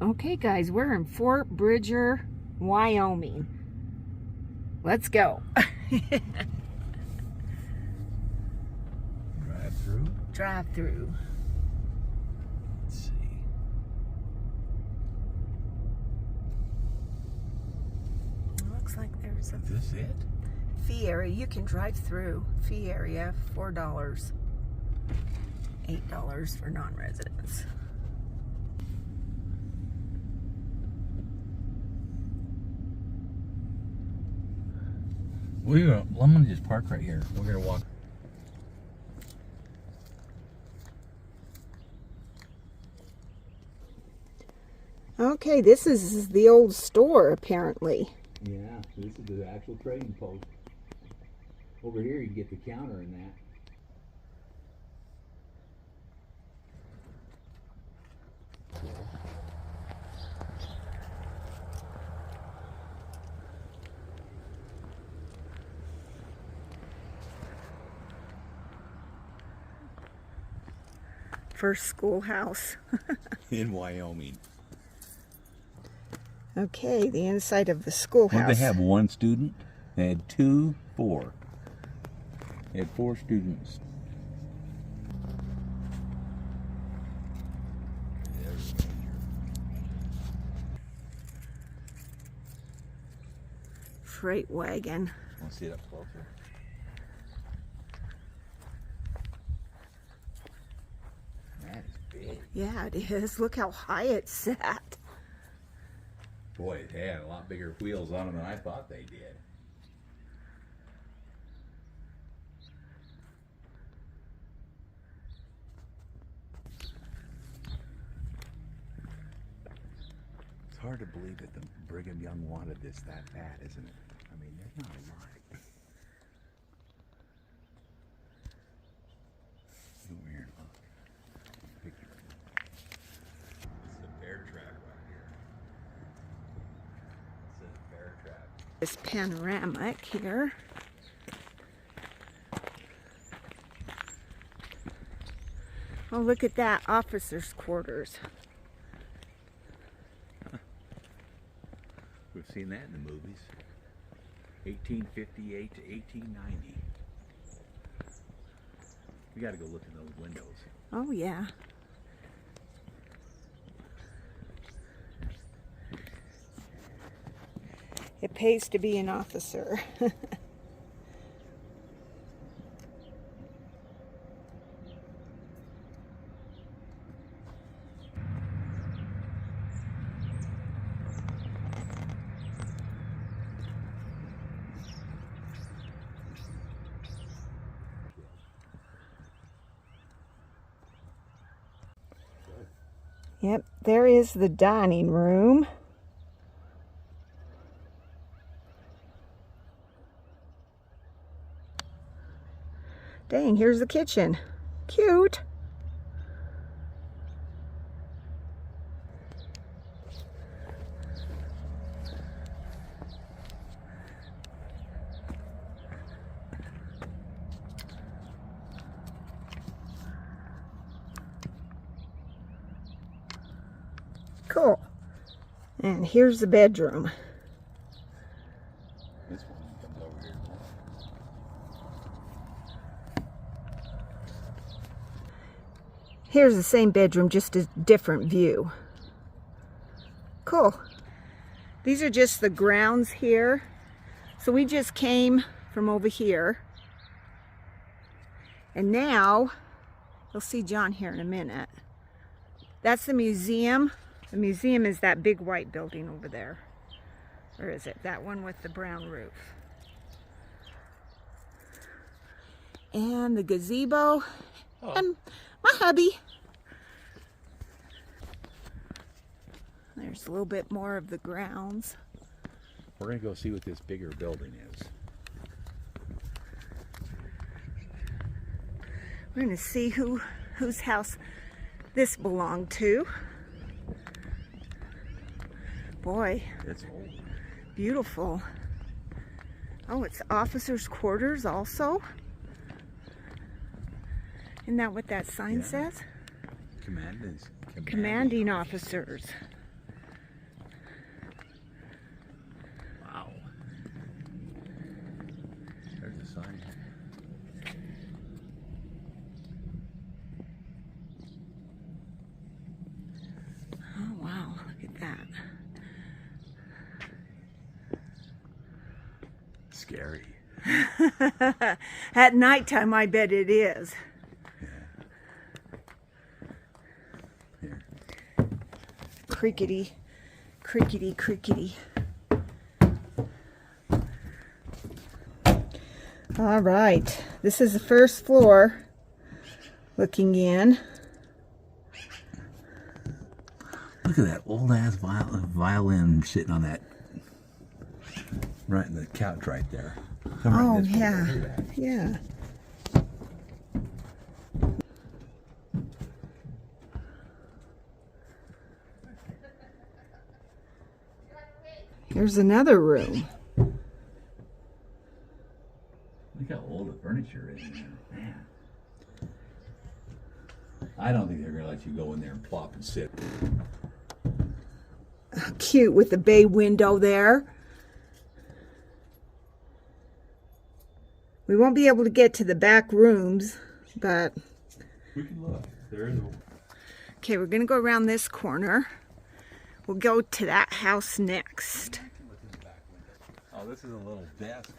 Okay guys, we're in Fort Bridger, Wyoming. Let's go. Drive through? Drive through. Let's see. Looks like there's a Is this it? fee area. You can drive through. Fee area, $4. $8 for non-residents. I'm gonna just park right here. We're gonna walk. Okay, this is the old store apparently. Yeah, this is the actual trading post. Over here you can get the counter and that. First schoolhouse. In Wyoming. Okay, the inside of the schoolhouse. Well, they have one student. They had four. They had 4 students. Freight wagon. Want to see it up closer? That is big. Yeah, it is. Look how high it's set. Boy, they had a lot bigger wheels on them than I thought they did. It's hard to believe that the Brigham Young wanted this that bad, isn't it? I mean, there's not a lot. Go over here and look. Picture. It's the bear trap right here. It's a bear trap. This panoramic here. Oh, look at that, officers' quarters. We've seen that in the movies. 1858 to 1890. We got to go look in those windows. Oh, yeah. It pays to be an officer. Yep, there is the dining room. Dang, here's the kitchen. Cute. Cool. And here's the bedroom. This one comes over here. Here's the same bedroom, just a different view. Cool. These are just the grounds here. So we just came from over here. And now, you'll see John here in a minute. That's the museum. The museum is that big white building over there. Or is it? That one with the brown roof. And the gazebo. Oh. And my hubby. There's a little bit more of the grounds. We're going to go see what this bigger building is. We're going to see whose house this belonged to. Boy, It's old. beautiful. Oh, it's officers' quarters also. Isn't that what that sign Yeah. says? Commanding Commanding officers. scary. At nighttime, I bet it is. Here. Crickety, crickety, crickety. All right, this is the first floor. Looking in. Look at that old ass violin sitting on that, right in the couch right there. Oh yeah, yeah. Here's another room. Look how old the furniture is in there, man. I don't think they're gonna let you go in there and plop and sit. Cute with the bay window there. We won't be able to get to the back rooms, but We can look. There is a... okay, we're gonna go around this corner. We'll go to that house next. Oh, this is a little desk.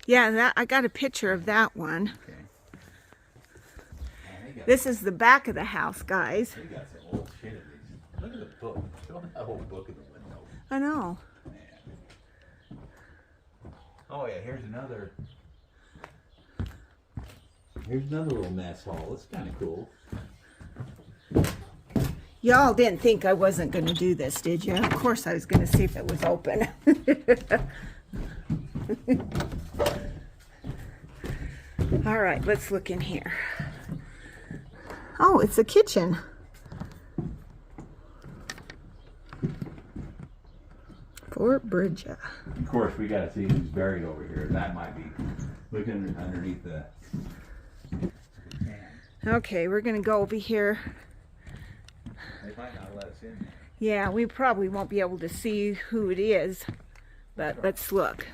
Yeah, that I got a picture of that one. Okay. This is the back of the house, guys. They got some old shit in these. Look at the book. Show that whole book in the window. I know. Man. Oh yeah, here's another little mess hall. It's kind of cool. Y'all didn't think I wasn't going to do this, did you? Of course I was going to see if it was open. All right, let's look in here. Oh, it's a kitchen. Fort Bridger. Of course, we got to see who's buried over here. That might be looking underneath the... Okay, we're going to go over here. They might not let us in there. Yeah, we probably won't be able to see who it is, but let's look.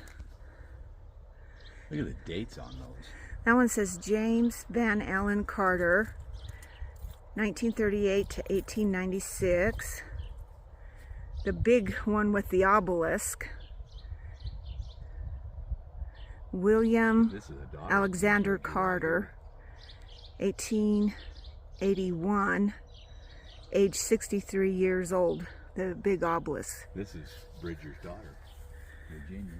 Look at the dates on those. That one says James Van Allen Carter, 1938 to 1896. The big one with the obelisk, William This is a daughter. Alexander Carter, 1881, age 63 years old. The big obelisk. This is Bridger's daughter, Virginia.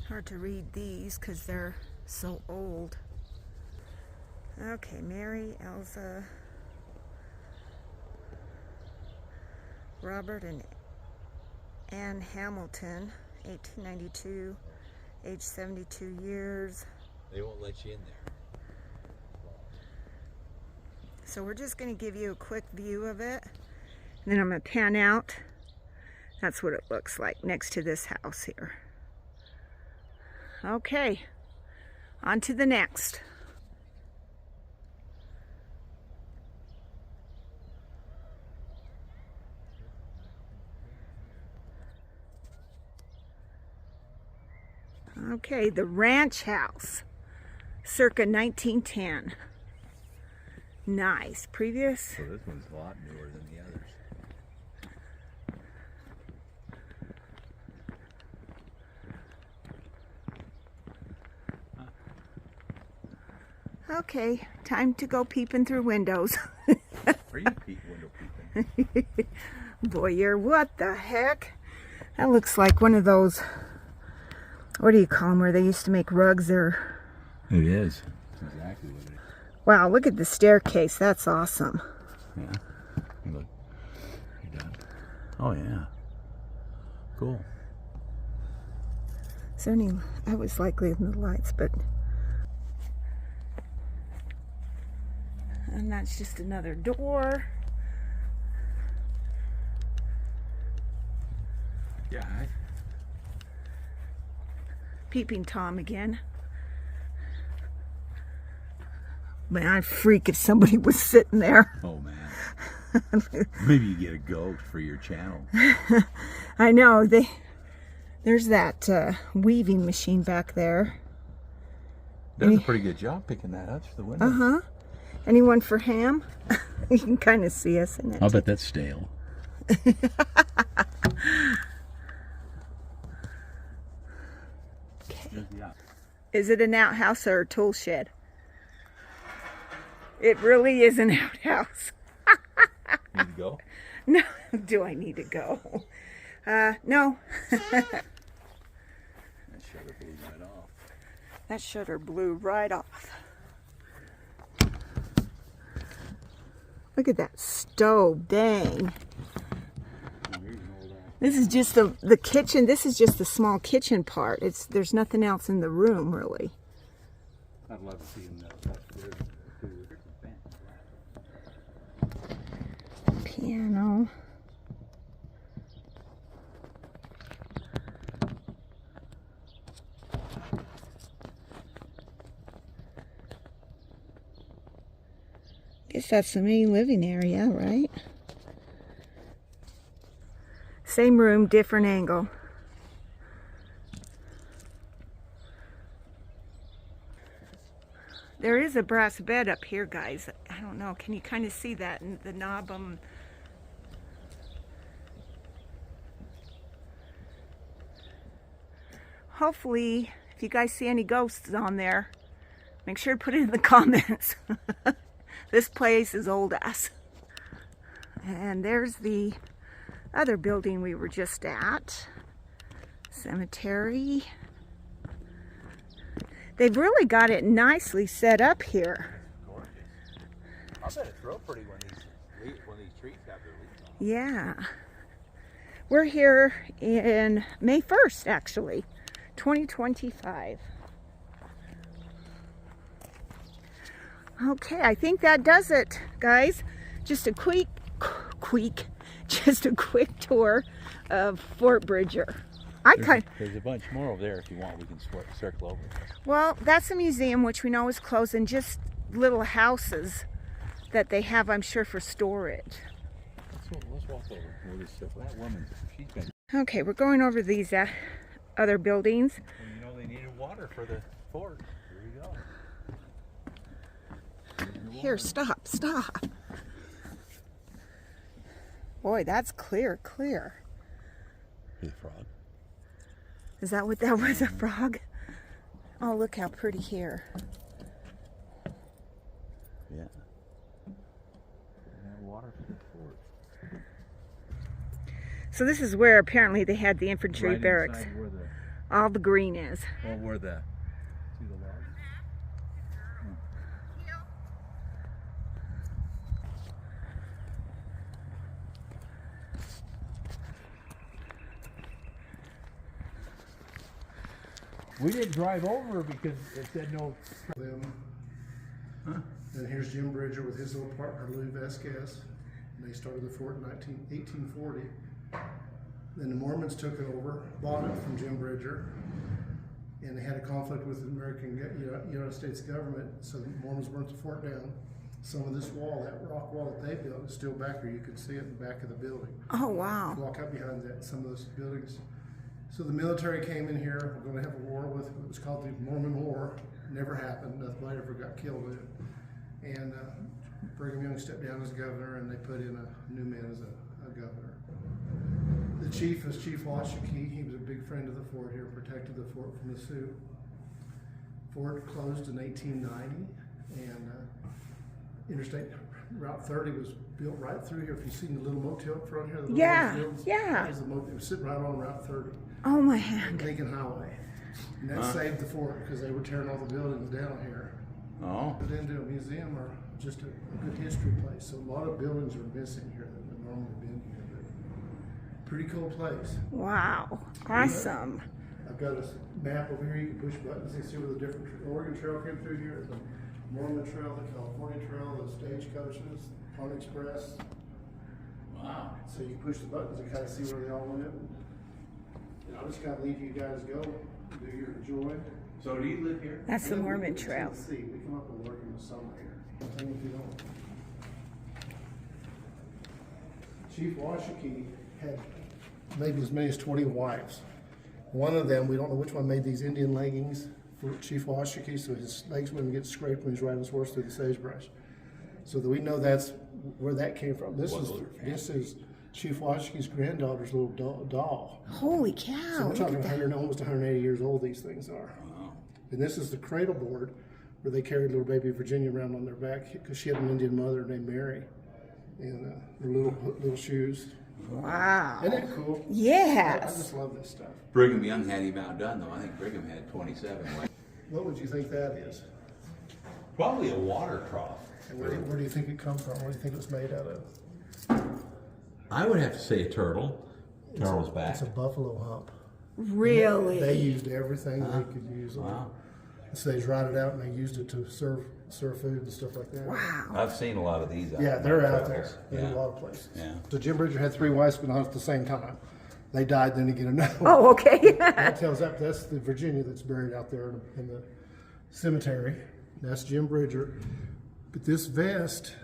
Hard to read these because they're so old. Okay, Mary, Elza, Robert and Ann Hamilton, 1892, age 72 years. They won't let you in there. So we're just going to give you a quick view of it, and then I'm going to pan out. That's what it looks like next to this house here. Okay, on to the next. Okay, the ranch house, circa 1910. Nice. Previous. So this one's a lot newer than the others. Okay, time to go peeping through windows. Are you window peeping? Boy, you're what the heck? That looks like one of those, what do you call them, where they used to make rugs or... It is. That's exactly what it is. Wow, look at the staircase. That's awesome. Yeah. Look. You're done. Oh, yeah. Cool. Is there any... I was likely in the lights, but... And that's just another door. Yeah. Peeping Tom again. Man, I'd freak if somebody was sitting there. Oh, man. Maybe you get a goat for your channel. I know. There's that weaving machine back there. Does a pretty good job picking that up through the window. Uh-huh. Anyone for ham? You can kind of see us in it. I'll bet that's stale. Okay. Is it an outhouse or a tool shed? It really is an outhouse. Need to go? No. Do I need to go? No. That shutter blew right off. That shutter blew right off. Look at that stove, dang. This is just the kitchen. This is just the small kitchen part. There's nothing else in the room, really. I'd love to see him Piano. Guess that's the main living area, right? Same room, different angle. There is a brass bed up here, guys. I don't know. Can you kind of see that in the knob? Hopefully, if you guys see any ghosts on there, make sure to put it in the comments. This place is old ass. And there's the other building we were just at. Cemetery. They've really got it nicely set up here. Gorgeous. I bet it's real pretty when these trees have their leaves on. Yeah. We're here in May 1st, actually. 2025. Okay, I think that does it, guys. Just a quick tour of Fort Bridger. There's a bunch more over there if you want. We can circle over. Well, that's a museum, which we know is closed, and just little houses that they have, I'm sure, for storage. Let's walk over. That woman, she's been. Okay, we're going over these other buildings. Well, you know they needed water for the fort. Here you go. Here, stop. Boy, that's clear. Here's a frog. Is that what that was, a frog? Oh, look how pretty here. Yeah. Water for the fort. So this is where apparently they had the infantry Right barracks. inside where the, all the green is. well, where the, see the log? We didn't drive over because it said no. Them. Huh? And here's Jim Bridger with his little partner Louis Vasquez. And they started the fort in 1840. Then the Mormons took it over, bought it from Jim Bridger, and they had a conflict with the United States government, so the Mormons burnt the fort down. Some of this wall, that rock wall that they built, is still back here. You can see it in the back of the building. Oh, wow. Walk up behind that, some of those buildings. So the military came in here. We're going to have a war with it was called the Mormon War. Never happened. Nobody ever got killed in it. And Brigham Young stepped down as governor, and they put in a new man as a governor. The chief is Chief Washakie. He was a big friend of the fort here, protected the fort from the Sioux. Fort closed in 1890, and Interstate Route 30 was built right through here. If you've seen the little motel up front here, the little fields, yeah. It was sitting right on Route 30. Oh my hand. Lincoln Highway. And that saved the fort because they were tearing all the buildings down here. Oh. Put into a museum or just a good history place. So a lot of buildings are missing here that would normally been here. But pretty cool place. Wow. Awesome. I've got a map over here. You can push buttons and see where the different Oregon Trail came through here. The Mormon Trail, the California Trail, the stagecoaches, Pony Express. Wow. So you push the buttons and kind of see where they all went. I'll just kind of leave you guys go, do your enjoy. So do you live here? That's the Mormon Trail. Let's see, we come up and work in the summer here. Same if you don't. Chief Washakie had maybe as many as 20 wives. One of them, we don't know which one, made these Indian leggings for Chief Washakie, so his legs wouldn't get scraped when he's riding his horse through the sagebrush. So that we know that's where that came from. This is Chief Washington's granddaughter's little doll. Holy cow! So we're Look talking at that. 100, almost 180 years old. These things are. Wow. And this is the cradle board where they carried little baby Virginia around on their back because she had an Indian mother named Mary, and her little shoes. Wow. Isn't that cool? I Yes. just love this stuff. Brigham Young had him outdone, though. I think Brigham had 27. What would you think that is? Probably a water trough. And where do you think it come from? What do you think it was made out of? I would have to say a turtle. Turtle's back. It's a buffalo hump. Really? They used everything they could use. Wow. So they dried it out and they used it to serve food and stuff like that. Wow. I've seen a lot of these out Yeah, on they're my out travels. there in a lot of places. Yeah. So Jim Bridger had 3 wives, but not at the same time. They died, then to get another one. Oh, okay. That tells that's the Virginia that's buried out there in the cemetery. That's Jim Bridger. But this vest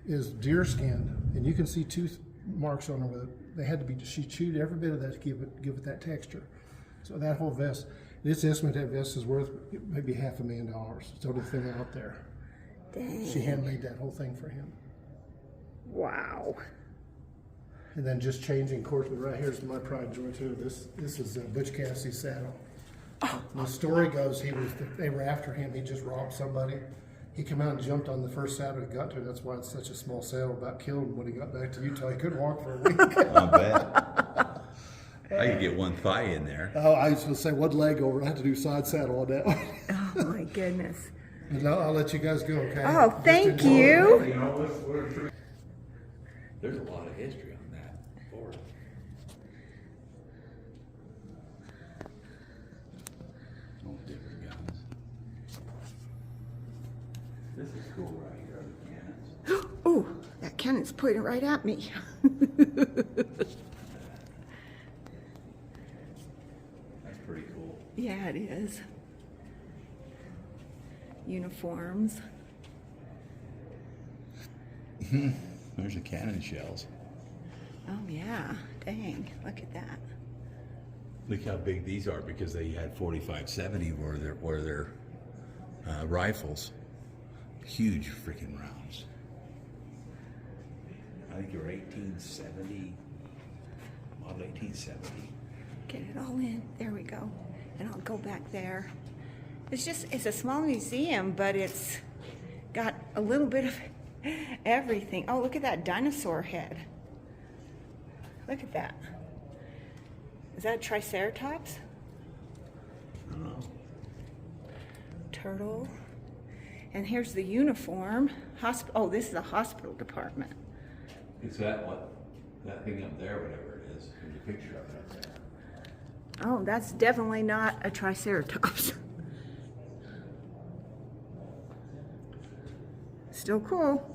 is deer skin, and you can see tooth marks on her. They had to be. She chewed every bit of that to give it that texture. So that whole vest, it's estimated that vest is worth maybe $500,000. It's the only thing out there. Dang. She handmade that whole thing for him. Wow. And then just changing course, but right here's my pride and joy too. This is Butch Cassidy's saddle. The story goes they were after him. He just robbed somebody. He came out and jumped on the first saddle he got to. That's why it's such a small saddle. About killed him when he got back to Utah. He couldn't walk for a week. I bet. I could get one thigh in there. Oh, I was going to say one leg over. I had to do side saddle on that one. Oh my goodness. And I'll let you guys go. Okay. Oh, Just thank enjoy you. it. There's a lot of history on that board. All different guns. This is cool right here, the cannons. Oh, that cannon's pointing right at me. That's pretty cool. Yeah, it is. Uniforms. There's the cannon shells. Oh yeah, dang, look at that. Look how big these are because they had 45-70 were their rifles. Huge freaking rounds. I think they were 1870, model 1870. Get it all in. There we go. And I'll go back there. It's a small museum, but it's got a little bit of everything. Oh, look at that dinosaur head. Look at that. Is that a Triceratops? I don't know. Turtle. And here's the uniform. Oh, this is a hospital department. Is that that thing up there, whatever it is? There's a picture of it up there. Oh, that's definitely not a Triceratops. Still cool.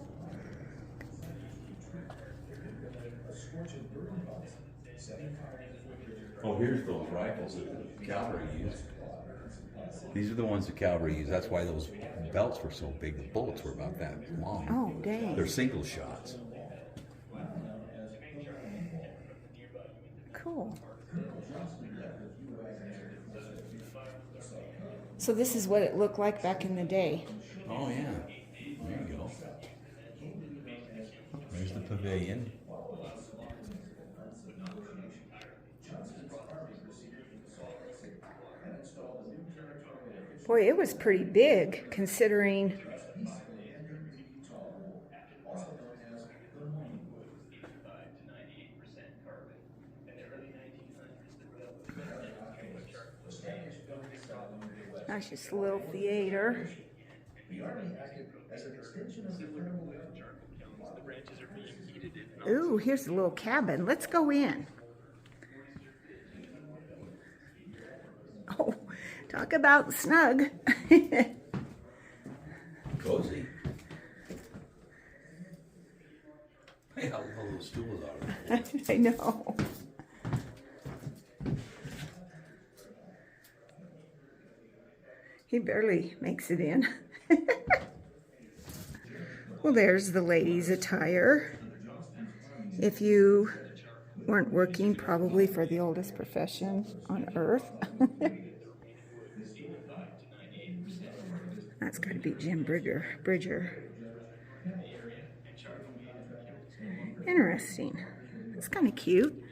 Oh, here's those rifles that the cavalry used. These are the ones the cavalry used. That's why those belts were so big. The bullets were about that long. Oh, dang. They're single shots. Cool. So this is what it looked like back in the day. Oh, yeah. There you go. There's the pavilion. Boy, it was pretty big considering. That's just a little theater. Ooh, here's a little cabin. Let's go in. Oh, talk about snug. Cozy. Hey, how low those stools are. I know. He barely makes it in. Well, there's the ladies' attire. If you weren't working probably for the oldest profession on earth. That's got to be Jim Bridger. Interesting. It's kind of cute.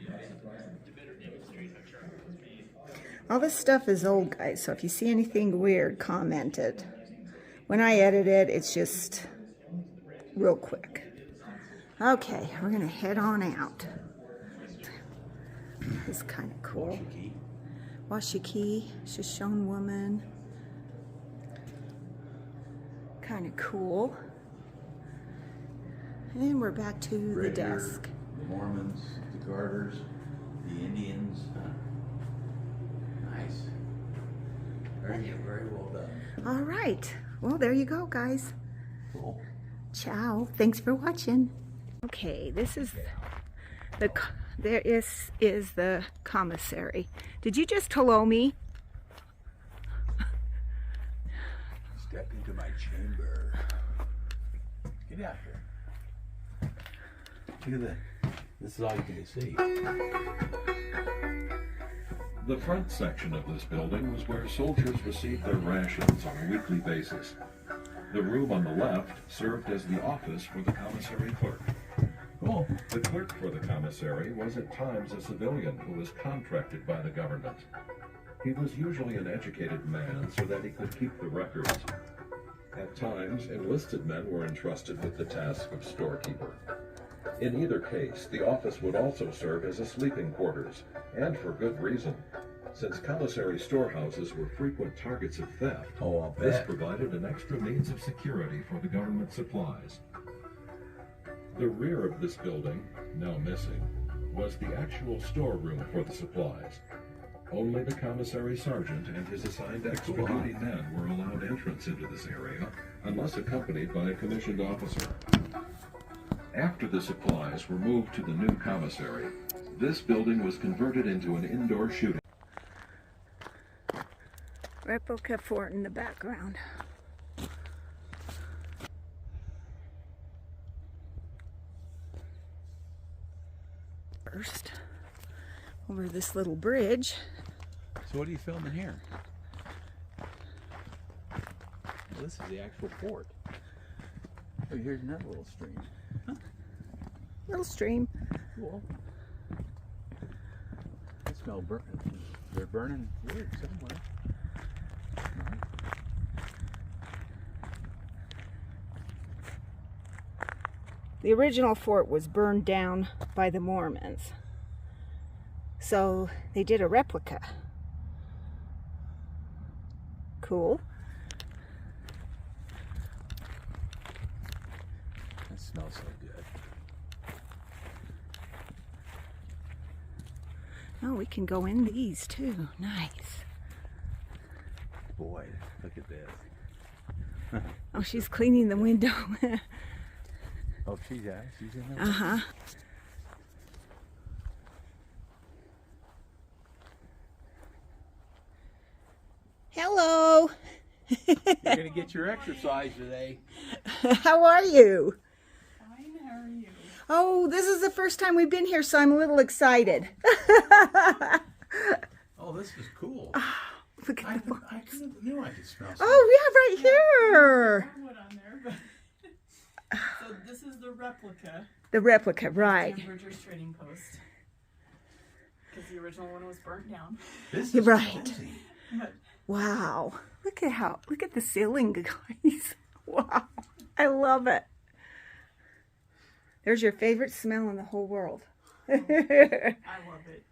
All this stuff is old, guys, so if you see anything weird, comment it. When I edit it, it's just real quick. Okay, we're gonna head on out. It's kind of cool. Washiki, Shoshone kind of cool. And we're back to the desk. The Mormons, the Garters, the Indians. Nice. Very well done. All right. Well, there you go, guys. Cool. Ciao. Thanks for watching. Okay, this is there is the commissary. Did you just hello me? Step into my chamber. Get out here. Look at that. This is all you can see. The front section of this building was where soldiers received their rations on a weekly basis. The room on the left served as the office for the commissary clerk. Cool. The clerk for the commissary was at times a civilian who was contracted by the government. He was usually an educated man so that he could keep the records. At times, enlisted men were entrusted with the task of storekeeper. In either case, the office would also serve as a sleeping quarters, and for good reason. Since commissary storehouses were frequent targets of theft, Oh, I'll this bet. provided an extra means of security for the government supplies. The rear of this building, now missing, was the actual storeroom for the supplies. Only the commissary sergeant and his assigned extra duty men were allowed entrance into this area, unless accompanied by a commissioned officer. After the supplies were moved to the new commissary, this building was converted into an indoor shooting. Replica fort in the background. First, over this little bridge. So what are you filming here? Well, this is the actual fort. Oh, here's another little stream. Huh? Little stream. Cool. I smell burning. They're burning wood somewhere. The original fort was burned down by the Mormons. So they did a replica. Cool. That smells so good. Oh, we can go in these too. Nice. Boy, look at this. Oh, she's cleaning the window. Oh, she's in there. Uh-huh. Hello. You're gonna get your exercise today. How are you? Fine, how are you? Oh, this is the first time we've been here, so I'm a little excited. Oh, this is cool. Look at the I knew I could smell something. Oh, yeah, right here. Hardwood on there, but so this is the replica. The replica, right. Jim Bridger's trading post. Because the original one was burnt down. This You're is right. cozy. But Wow. Look at the ceiling, guys. Wow. I love it. There's your favorite smell in the whole world. I love it.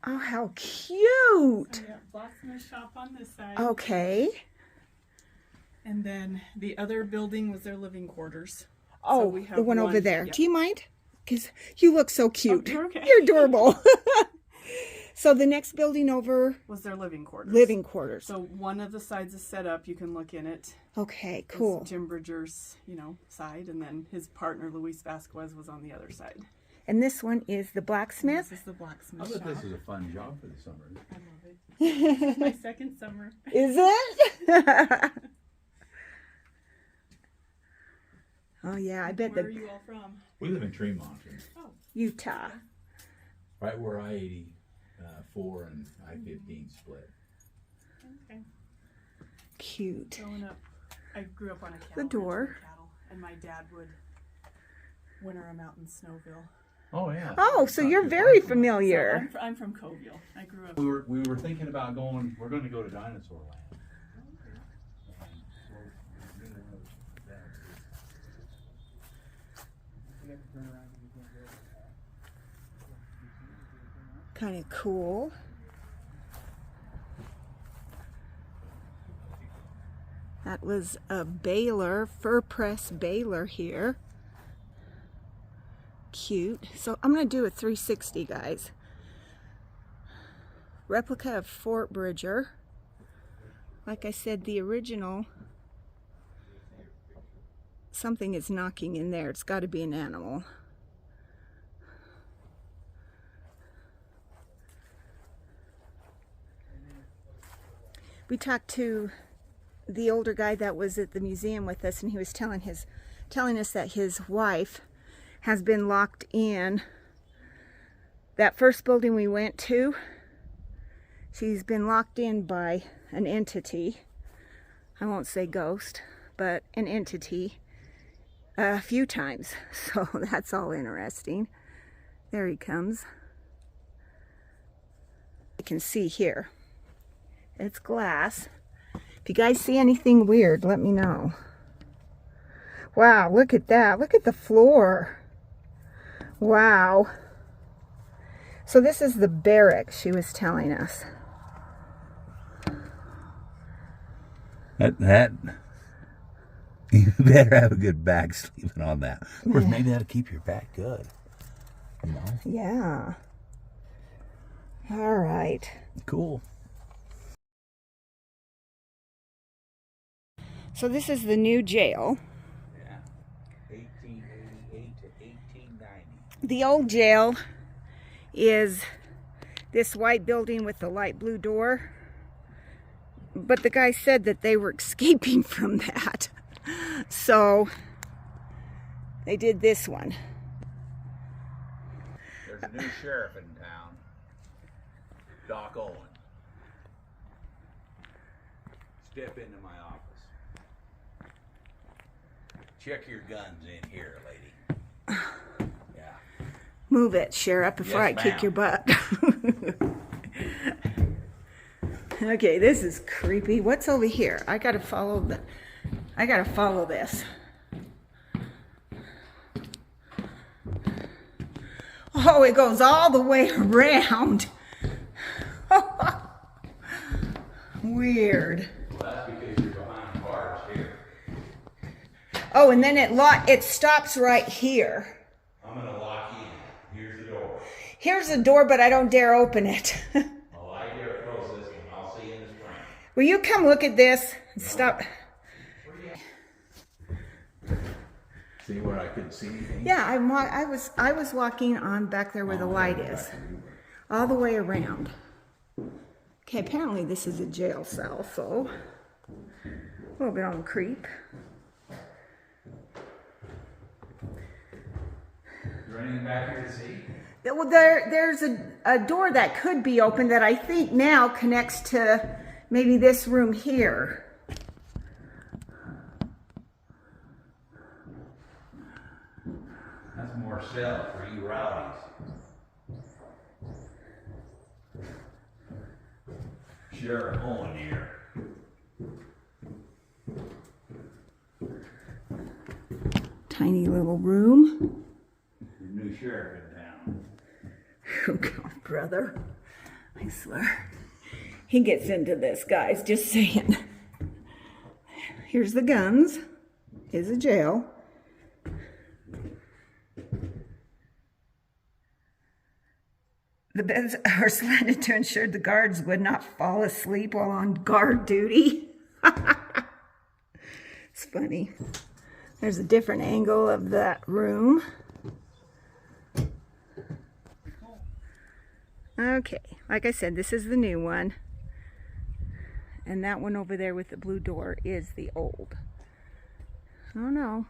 Oh, how cute. So yeah, blacksmith shop on this side. Okay. And then the other building was their living quarters. Oh, we have the one over there. yep. Do you mind? Because you look so cute. you're okay. You're adorable. So the next building over, Was their living quarters. living quarters. So one of the sides is set up. You can look in it. Okay, It's cool. Jim Bridger's, side, and then his partner Louis Vasquez was on the other side. And this one is the blacksmith. This is the I blacksmith bet shop. this is a fun job for the summer. I love it. This is my second summer. Is it? Oh yeah, I bet Where are the you all from? We live in Tremont, Utah. right where I-84 and I-15 split. Okay. Cute. Growing up, I grew up on a cattle The ranch door. with cattle, and my dad would winter I'm out in Snowville. Oh yeah. Oh, so you're very familiar. So I'm from Coville. I grew up. We were thinking about going. We're going to go to Dinosaur Land. Kind of cool. That was a baler, fur press baler here. Cute. So I'm going to do a 360, guys. Replica of Fort Bridger. Like I said, the original. Something is knocking in there. It's got to be an animal. We talked to the older guy that was at the museum with us, and he was telling us that his wife has been locked in that first building we went to. She's been locked in by an entity. I won't say ghost, but an entity a few times. So that's all interesting. There he comes. You can see here. It's glass. If you guys see anything weird, let me know. Wow, look at that. Look at the floor. Wow. So this is the barracks she was telling us. That you better have a good back sleeping on that. Of course, maybe that'll keep your back good. You know? Yeah. All right. Cool. So this is the new jail. Yeah. 1888 to 1890. The old jail is this white building with the light blue door. But the guy said that they were escaping from that. So they did this one. There's a new sheriff in town, Doc Owen. Step into my office. Check your guns in here, lady. Yeah. Move it, Sheriff, before I Yes, kick ma'am. your butt. Okay, this is creepy. What's over here? I gotta follow this. Oh, it goes all the way around. Weird. Well, that's because you're behind bars here. Oh, and then it stops right here. I'm gonna lock you in. Here's the door. Here's the door, but I don't dare open it. Well, I dare close this one. I'll see you in the spring. Will you come look at this? Stop. See where I couldn't see anything? Yeah, I was walking on back there where the light is, all the way around. Okay, apparently this is a jail cell, so a little bit on the creep. Is there anything back here to see? Well, there's a door that could be open that I think now connects to maybe this room here. That's more cell for you rowdies. Sheriff Owen here. Tiny little room. The new sheriff in town. Oh God, brother. I swear. He gets into this, guys, just saying. Here's the guns. Here's a jail. The beds are slanted to ensure the guards would not fall asleep while on guard duty. It's funny. There's a different angle of that room. Okay, like I said, this is the new one. And that one over there with the blue door is the old. Oh no.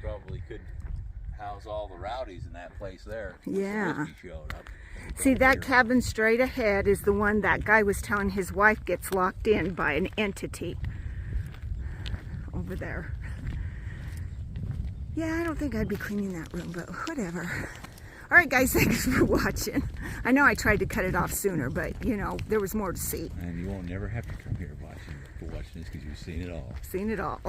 Probably could house all the rowdies in that place there. Yeah. Whiskey showed up. See, that cabin straight ahead is the one that guy was telling his wife gets locked in by an entity. over there. Yeah, I don't think I'd be cleaning that room, but whatever. All right, guys, thanks for watching. I know I tried to cut it off sooner, but, you know, there was more to see. And you won't never have to come here watching this because you've seen it all. Seen it all.